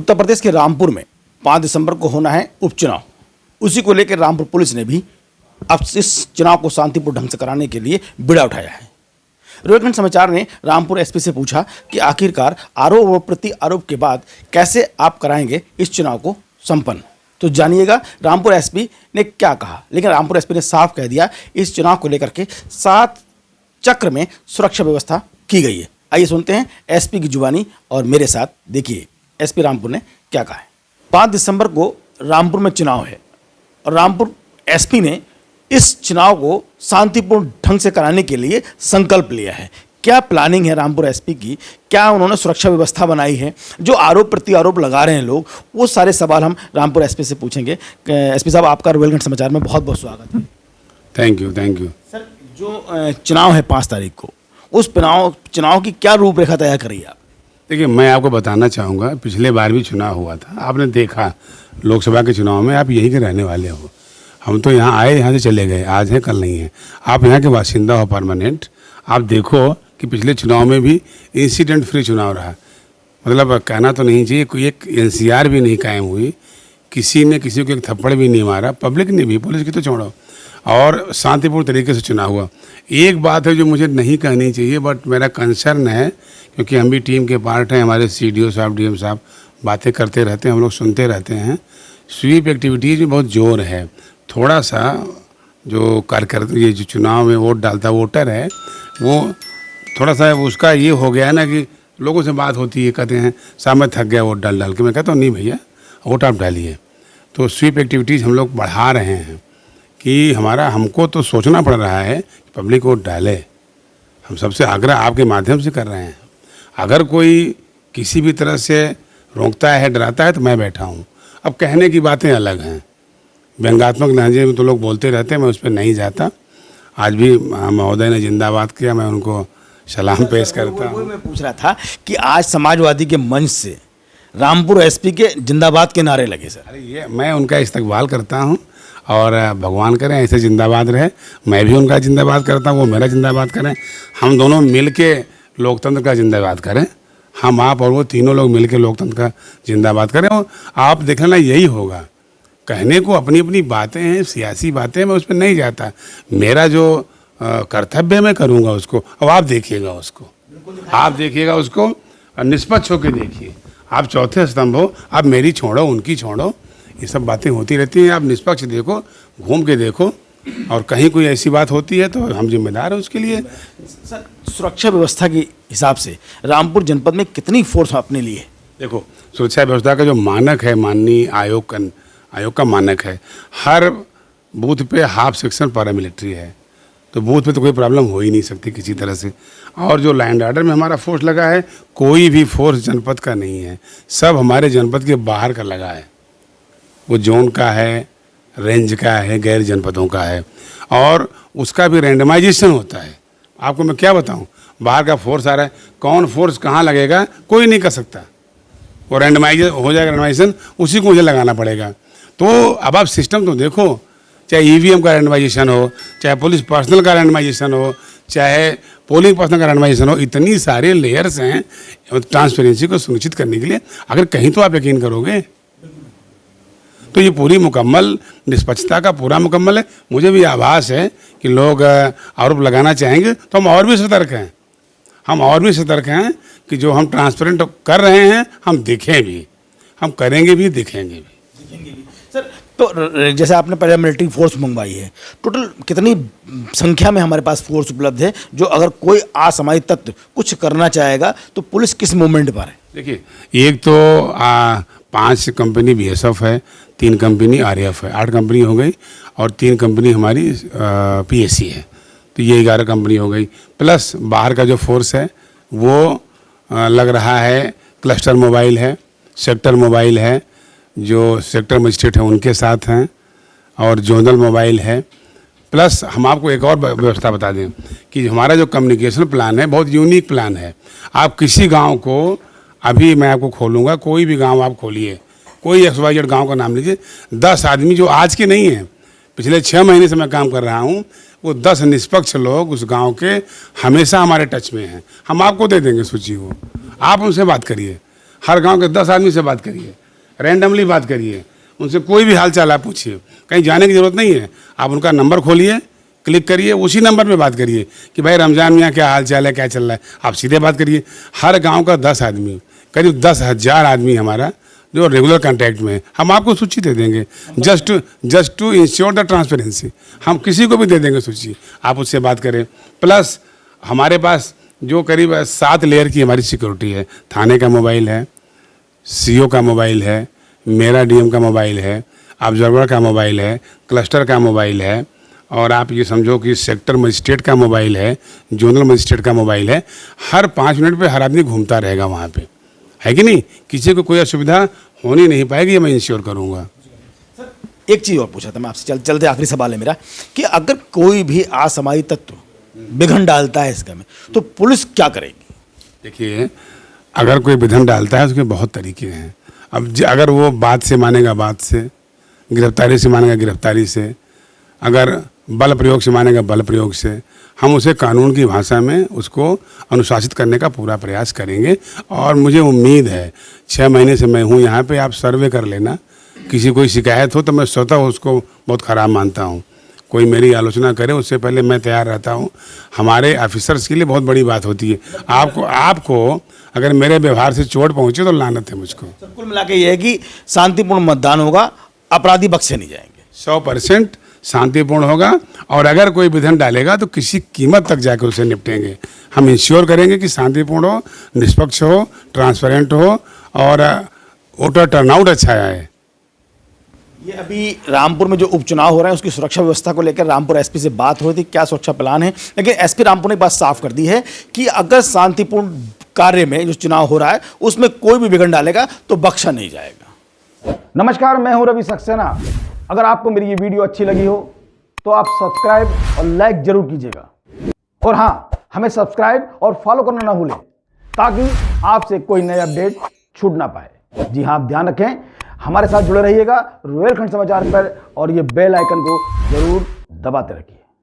उत्तर प्रदेश के रामपुर में 5 दिसंबर को होना है उपचुनाव। उसी को लेकर रामपुर पुलिस ने भी अब इस चुनाव को शांतिपूर्ण ढंग से कराने के लिए बीड़ा उठाया है। रोहितखंड समाचार ने रामपुर एसपी से पूछा कि आखिरकार आरोप और प्रति आरोप के बाद कैसे आप कराएंगे इस चुनाव को संपन्न। तो जानिएगा रामपुर एसपी ने क्या कहा। लेकिन रामपुर एसपी ने साफ कह दिया इस चुनाव को लेकर के 7 चक्र में सुरक्षा व्यवस्था की गई है। आइए सुनते हैं एसपी की जुबानी और मेरे साथ देखिए एसपी रामपुर ने क्या कहा है। 5 दिसंबर को रामपुर में चुनाव है और रामपुर एसपी ने इस चुनाव को शांतिपूर्ण ढंग से कराने के लिए संकल्प लिया है। क्या प्लानिंग है रामपुर एसपी की, क्या उन्होंने सुरक्षा व्यवस्था बनाई है, जो आरोप प्रति आरोप लगा रहे हैं लोग, वो सारे सवाल हम रामपुर एसपी से पूछेंगे। एसपी साहब, आपका रोहितखंड समाचार में बहुत बहुत स्वागत है। थैंक यू सर, जो चुनाव है 5 तारीख को, उस चुनाव की क्या रूपरेखा तैयार करी आप? देखिए, मैं आपको बताना चाहूँगा, पिछले बार भी चुनाव हुआ था, आपने देखा लोकसभा के चुनाव में आप यहीं के रहने वाले हो। हम तो यहाँ आए, यहाँ से चले गए, आज है कल नहीं है। आप यहाँ के बासिंदा हो परमानेंट। आप देखो कि पिछले चुनाव में भी इंसिडेंट फ्री चुनाव रहा। मतलब कहना तो नहीं चाहिए, कोई एक एनसीआर भी नहीं कायम हुई, किसी ने किसी को एक थप्पड़ भी नहीं मारा, पब्लिक ने भी, पुलिस की तो छोड़ो, और शांतिपूर्ण तरीके से चुनाव हुआ। एक बात है जो मुझे नहीं कहनी चाहिए, बट मेरा कंसर्न है, क्योंकि हम भी टीम के पार्ट हैं, हमारे सीडीओ साहब, डीएम साहब बातें करते रहते हैं, हम लोग सुनते रहते हैं। स्वीप एक्टिविटीज़ में बहुत जोर है। थोड़ा सा जो कार्यकर्ता, ये जो चुनाव में वोट डालता वोटर है, वो थोड़ा सा उसका ये हो गया है ना कि लोगों से बात होती है, कहते हैं साहब मैं थक गया वोट डाल डाल के। मैं कहता हूँ नहीं भैया, वोट आप डालिए। तो स्वीप एक्टिविटीज़ हम लोग बढ़ा रहे हैं कि हमको तो सोचना पड़ रहा है कि पब्लिक वोट डाले। हम सबसे आग्रह आपके माध्यम से कर रहे हैं। अगर कोई किसी भी तरह से रोकता है, डराता है, तो मैं बैठा हूँ। अब कहने की बातें अलग हैं, व्यंग्यात्मक लहजे में तो लोग बोलते रहते हैं, मैं उस पर नहीं जाता। आज भी महोदय ने जिंदाबाद किया, मैं उनको सलाम पेश करता हूँ। मैं पूछ रहा था कि आज समाजवादी के मंच से रामपुर एसपी के जिंदाबाद के नारे लगे सर। अरे ये मैं उनका इस्तकबाल करता हूँ और भगवान करें ऐसे जिंदाबाद रहे। मैं भी उनका जिंदाबाद करता हूँ, वो मेरा जिंदाबाद करें। हम दोनों मिल के लोकतंत्र का जिंदाबाद करें। हम, आप और वो तीनों लोग मिल के लोकतंत्र का जिंदाबाद करें। और आप देख लेना यही होगा। कहने को अपनी अपनी बातें हैं, सियासी बातें, मैं उस पर नहीं जाता। मेरा जो कर्तव्य मैं करूँगा उसको। अब आप देखिएगा उसको, आप देखिएगा उसको, निष्पक्ष होकर देखिए। आप चौथे स्तंभ हो, आप मेरी छोड़ो, उनकी छोड़ो, ये सब बातें होती रहती हैं। आप निष्पक्ष देखो, घूम के देखो, और कहीं कोई ऐसी बात होती है तो हम जिम्मेदार हैं उसके लिए। सर, सुरक्षा व्यवस्था के हिसाब से रामपुर जनपद में कितनी फोर्स आपने ली है? देखो, सुरक्षा व्यवस्था का जो मानक है, माननीय आयोग का मानक है, हर बूथ पे हाफ सेक्शन पैरामिलिट्री है। तो बूथ पे तो कोई प्रॉब्लम हो ही नहीं सकती किसी तरह से। और जो लैंड ऑर्डर में हमारा फोर्स लगा है, कोई भी फोर्स जनपद का नहीं है, सब हमारे जनपद के बाहर का लगा है। वो जोन का है, रेंज का है, गैर जनपदों का है, और उसका भी रैंडमाइजेशन होता है। आपको मैं क्या बताऊं, बाहर का फोर्स आ रहा है, कौन फोर्स कहाँ लगेगा कोई नहीं कर सकता। वो रैंडमाइज हो जाएगा, रैंडमाइजेशन उसी को मुझे लगाना पड़ेगा। तो अब आप सिस्टम तो देखो, चाहे ईवीएम का रैंडमाइजेशन हो, चाहे पुलिस पर्सनल का रैंडमाइजेशन हो, चाहे पोलिंग पर्सनल का रैंडमाइजेशन हो, इतनी सारे लेयर्स हैं ट्रांसपेरेंसी को सुनिश्चित करने के लिए। अगर कहीं तो आप यकीन करोगे, तो ये पूरी मुकम्मल निष्पक्षता का पूरा मुकम्मल है। मुझे भी आभास है कि लोग आरोप लगाना चाहेंगे, तो हम और भी सतर्क हैं। हम और भी सतर्क हैं कि जो हम ट्रांसपेरेंट कर रहे हैं, हम दिखें भी, हम करेंगे भी, दिखेंगे भी। सर, तो जैसे आपने पहले मिलिट्री फोर्स मंगवाई है, टोटल कितनी संख्या में हमारे पास फोर्स उपलब्ध है, जो अगर कोई असामाजिक तत्व कुछ करना चाहेगा तो पुलिस किस मूवमेंट पर है? देखिए, एक तो 5 कंपनी बीएसएफ है, 3 कंपनी आरएएफ है, 8 कंपनी हो गई, और 3 कंपनी हमारी पीएससी है। तो ये 11 कंपनी हो गई। प्लस बाहर का जो फोर्स है वो लग रहा है, क्लस्टर मोबाइल है, सेक्टर मोबाइल है, जो सेक्टर मजिस्ट्रेट हैं उनके साथ हैं, और जोनल मोबाइल है। प्लस हम आपको एक और व्यवस्था बता दें कि हमारा जो कम्युनिकेशन प्लान है बहुत यूनिक प्लान है। आप किसी गांव को, अभी मैं आपको खोलूँगा, कोई भी गांव आप खोलिए, कोई XYZ गांव का नाम लीजिए, 10 आदमी जो आज के नहीं हैं, पिछले 6 महीने से मैं काम कर रहा हूँ, वो 10 निष्पक्ष लोग उस गांव के हमेशा हमारे टच में हैं। हम आपको दे देंगे सूची, वो आप उनसे बात करिए। हर गांव के 10 आदमी से बात करिए, रैंडमली बात करिए, उनसे कोई भी हाल चाल आप पूछिए, कहीं जाने की ज़रूरत नहीं है। आप उनका नंबर खोलिए, क्लिक करिए, उसी नंबर पे बात करिए कि भाई रमज़ान में यहाँ क्या हाल चाल है, क्या चल रहा है, आप सीधे बात करिए। हर गांव का 10 आदमी, करीब 10,000 आदमी हमारा जो रेगुलर कांटेक्ट में है, हम आपको सूची दे देंगे। Just to ensure the transparency, हम किसी को भी दे देंगे सूची, आप उससे बात करें। प्लस हमारे पास जो करीब 7 लेयर की हमारी सिक्योरिटी है, थाने का मोबाइल है, सीओ का मोबाइल है, मेरा डीएम का मोबाइल है, ऑब्जर्वर का मोबाइल है, क्लस्टर का मोबाइल है, और आप ये समझो कि सेक्टर मजिस्ट्रेट का मोबाइल है, जोनल मजिस्ट्रेट का मोबाइल है। हर 5 मिनट पे हर आदमी घूमता रहेगा वहाँ पे, है कि नहीं, किसी को कोई असुविधा होनी नहीं पाएगी, ये मैं इंश्योर करूँगा। एक चीज़ और पूछा था मैं आपसे, चलते आखिरी सवाल है मेरा, कि अगर कोई भी असामाजिक तत्व विघन डालता है इसका में, तो पुलिस क्या करेगी? देखिए, अगर कोई विघन डालता है उसके बहुत तरीके हैं। अब अगर वो बात से मानेगा बात से, गिरफ्तारी से मानेगा गिरफ्तारी से, अगर बल प्रयोग से मानेगा बल प्रयोग से, हम उसे कानून की भाषा में उसको अनुशासित करने का पूरा प्रयास करेंगे। और मुझे उम्मीद है 6 महीने से मैं हूँ यहाँ पे, आप सर्वे कर लेना, किसी कोई शिकायत हो तो मैं स्वतः उसको बहुत ख़राब मानता हूँ। कोई मेरी आलोचना करे उससे पहले मैं तैयार रहता हूँ। हमारे ऑफिसर्स के लिए बहुत बड़ी बात होती है। आपको अगर मेरे व्यवहार से चोट पहुँचे तो लानत है मुझको। कुल मिला के ये है कि शांतिपूर्ण मतदान होगा, अपराधी बख्शे नहीं जाएंगे। 100% शांतिपूर्ण होगा, और अगर कोई विघन डालेगा तो किसी कीमत तक जाकर उसे निपटेंगे। हम इंश्योर करेंगे कि शांतिपूर्ण हो, निष्पक्ष हो, ट्रांसपेरेंट हो, और वोटर टर्नआउट अच्छा आए। ये अभी रामपुर में जो उपचुनाव हो रहा है उसकी सुरक्षा व्यवस्था को लेकर रामपुर एसपी से बात हो रही थी, क्या सुरक्षा प्लान है, लेकिन एसपी रामपुर ने बात साफ कर दी है कि अगर शांतिपूर्ण कार्य में जो चुनाव हो रहा है उसमें कोई भी विघन डालेगा तो बख्शा नहीं जाएगा। नमस्कार, मैं हूं रवि सक्सेना। अगर आपको मेरी ये वीडियो अच्छी लगी हो तो आप सब्सक्राइब और लाइक जरूर कीजिएगा, और हाँ, हमें सब्सक्राइब और फॉलो करना ना भूलें ताकि आपसे कोई नया अपडेट छूट ना पाए। जी हाँ, आप ध्यान रखें, हमारे साथ जुड़े रहिएगा रुहेलखंड समाचार पर, और ये बेल आइकन को जरूर दबाते रखिए।